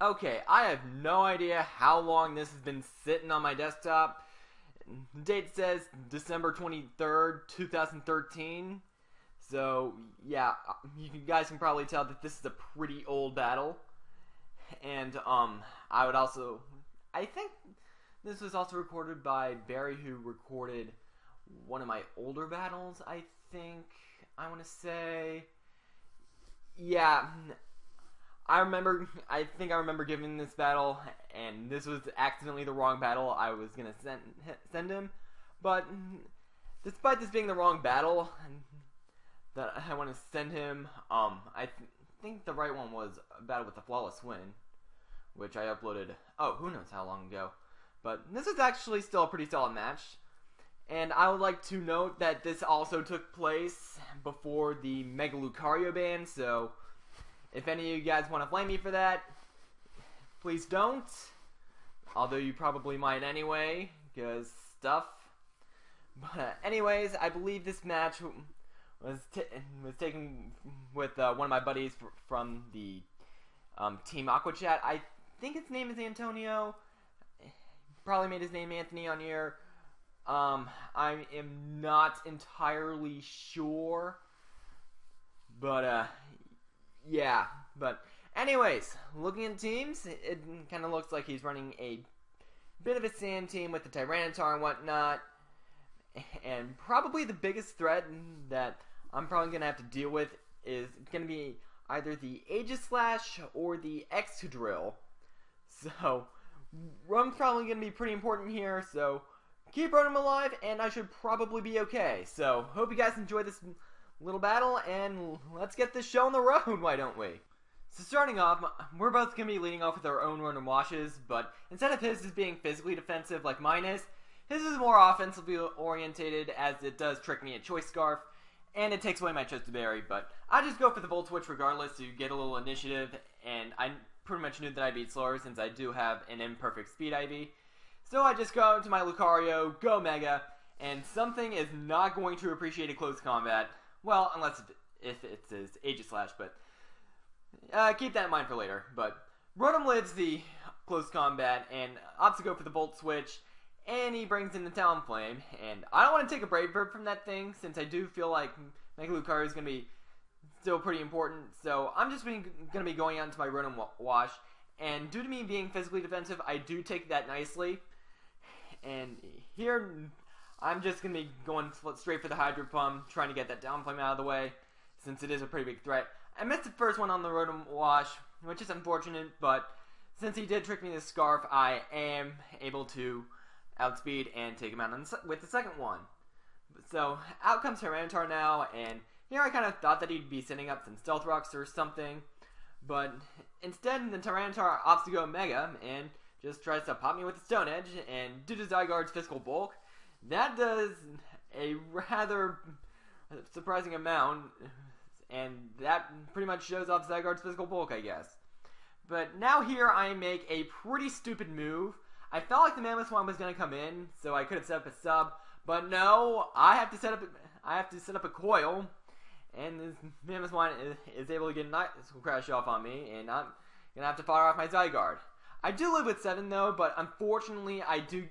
Okay, I have no idea how long this has been sitting on my desktop. The date says December 23rd, 2013. So, yeah, you guys can probably tell that this is a pretty old battle. And, I think this was also recorded by Barry, who recorded one of my older battles, I think. I want to say. Yeah, I think I remember giving this battle, and this was accidentally the wrong battle I was going to send him. But, despite this being the wrong battle that I want to send him, I think the right one was a battle with a flawless win, which I uploaded, who knows how long ago. But this is actually still a pretty solid match. And I would like to note that this also took place before the Mega Lucario ban, so if any of you guys want to blame me for that, please don't. Although you probably might anyway, because stuff. But anyways, I believe this match was taken with one of my buddies from the Team Aqua Chat. I think his name is Antonio. Probably made his name Anthony on here. I am not entirely sure. But, yeah. But, anyways, looking at teams, it kind of looks like he's running a bit of a sand team with the Tyranitar and whatnot. And probably the biggest threat that I'm probably going to have to deal with is going to be either the Aegislash or the Excadrill. So, Roam's probably going to be pretty important here, so keep Rotom alive, and I should probably be okay. So, hope you guys enjoy this little battle, and let's get this show on the road, why don't we? So starting off, we're both going to be leading off with our own Rotom washes, but instead of his being physically defensive like mine is, his is more offensively orientated, as it does trick me at Choice Scarf, and it takes away my Chest Berry, but I just go for the Volt Switch regardless to get a little initiative, and I pretty much knew that I'd beat slower since I do have an imperfect Speed IV. So I just go to my Lucario, go Mega, and something is not going to appreciate a close combat. Well, unless if it's his Aegislash, but keep that in mind for later. But Rotom lives the close combat and opts to go for the Volt Switch, and he brings in the Talonflame. And I don't want to take a Brave Bird from that thing, since I do feel like Mega Lucario is going to be still pretty important. So I'm just going to be going out into my Rotom Wash, and due to me being physically defensive, I do take that nicely. And here, I'm just going to be going straight for the Hydro Pump, trying to get that Talonflame out of the way, since it is a pretty big threat. I missed the first one on the Rotom Wash, which is unfortunate, but since he did trick me with Scarf, I am able to outspeed and take him out with the second one. So, out comes Tyranitar now, and here I kind of thought that he'd be setting up some Stealth Rocks or something, but instead the Tyranitar opts to go Mega, and just tries to pop me with the Stone Edge, and due to Zygarde's physical bulk, that does a rather surprising amount, and that pretty much shows off Zygarde's physical bulk, I guess. But now here I make a pretty stupid move. I felt like the Mammoth was going to come in, so I could have set up a sub, but no, I have to set up a coil, and this Mammoth is able to get a nice crash off on me, and I'm going to have to fire off my Zygarde. I do live with 7 though, but unfortunately I do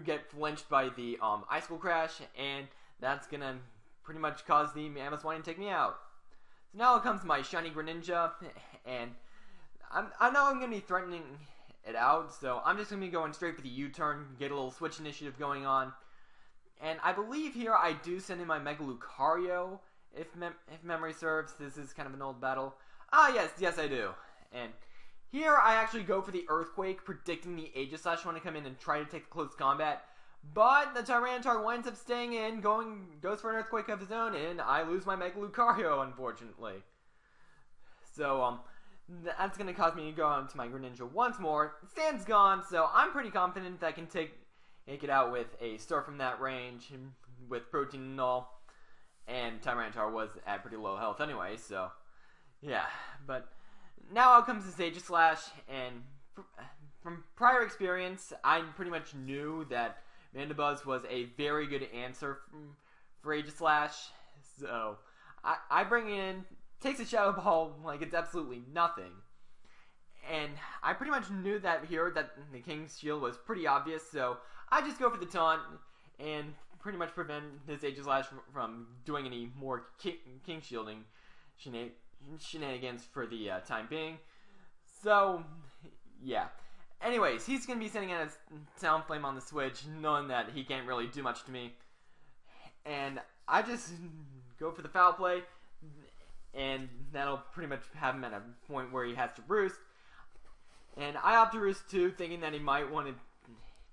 get flinched by the Icicle Crash, and that's going to pretty much cause the Mammoth to take me out. So now it comes my Shiny Greninja, and I know I'm going to be threatening it out, so I'm just going to be going straight for the U-turn, get a little switch initiative going on. And I believe here I do send in my Mega Lucario, if memory serves. This is kind of an old battle. Yes I do. And here I actually go for the Earthquake, predicting the Aegislash want to come in and try to take the close combat. But the Tyranitar winds up staying in, goes for an Earthquake of his own, and I lose my Mega Lucario, unfortunately. So, that's going to cause me to go on to my Greninja once more. Sand's gone, so I'm pretty confident that I can take it out with a Star from that range, with Protein and all. And Tyranitar was at pretty low health anyway, so yeah. But now out comes this Aegislash, and from prior experience, I pretty much knew that Mandibuzz was a very good answer for Aegislash. So I bring in, takes a Shadow Ball like it's absolutely nothing. And I pretty much knew that here that the King's Shield was pretty obvious, so I just go for the taunt and pretty much prevent this Aegislash from doing any more King Shielding shenanigans for the time being. So, yeah. Anyways, he's going to be sending out his Sound Flame on the switch, knowing that he can't really do much to me. And I just go for the foul play, and that'll pretty much have him at a point where he has to roost. And I opt to roost too, thinking that he might want to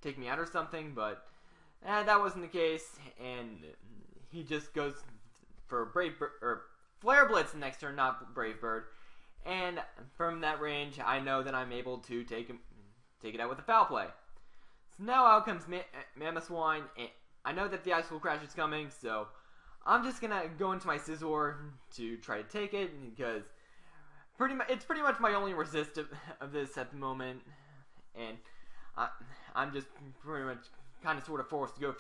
take me out or something, but that wasn't the case, and he just goes for Flare Blitz the next turn, not Brave Bird. And from that range, I know that I'm able to take it out with a foul play. So now out comes Mammoth Swine, and I know that the Icicle Crash is coming, so I'm just gonna go into my Scizor to try to take it, because it's pretty much my only resist of this at the moment, and I'm just pretty much kind of sort of forced to go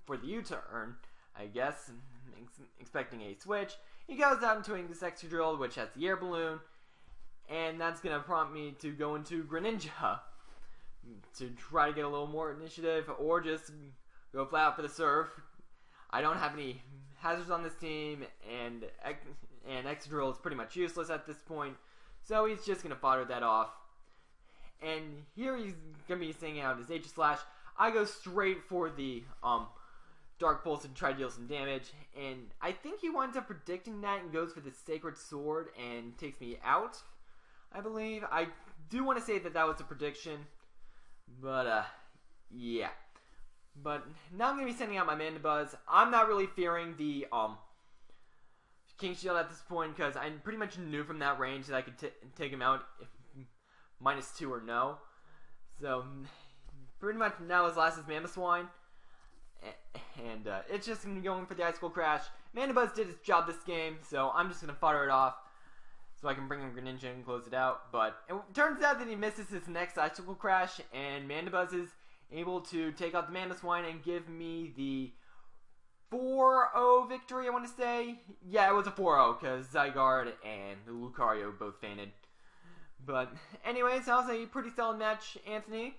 for the U-turn, I guess, expecting a switch. He goes out into this Excadrill, which has the Air Balloon, and that's going to prompt me to go into Greninja to try to get a little more initiative, or just go flat out for the Surf. I don't have any hazards on this team, and Excadrill is pretty much useless at this point, so he's just going to fodder that off. And here he's going to be sending out his Aegislash. I go straight for the Dark Pulse and try to deal some damage, and I think he winds up predicting that and goes for the Sacred Sword and takes me out, I believe. I do want to say that that was a prediction, but yeah. But now I'm going to be sending out my Mandibuzz. I'm not really fearing the King Shield at this point, because I pretty much knew from that range that I could take him out if -2 or no. So pretty much now his last is Mammoth Swine, and it's just going to be going for the Icicle Crash. Mandibuzz did his job this game, so I'm just going to fodder it off so I can bring in Greninja and close it out. But it turns out that he misses his next Icicle Crash, and Mandibuzz is able to take out the Mammoth Swine and give me the 4-0 victory, I want to say. Yeah, it was a 4-0 because Zygarde and Lucario both fainted. But anyways, that was a pretty solid match, Anthony.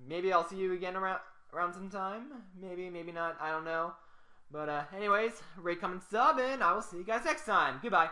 Maybe I'll see you again around sometime. Maybe, maybe not. I don't know. But anyways, rate, comment, sub, and I will see you guys next time. Goodbye.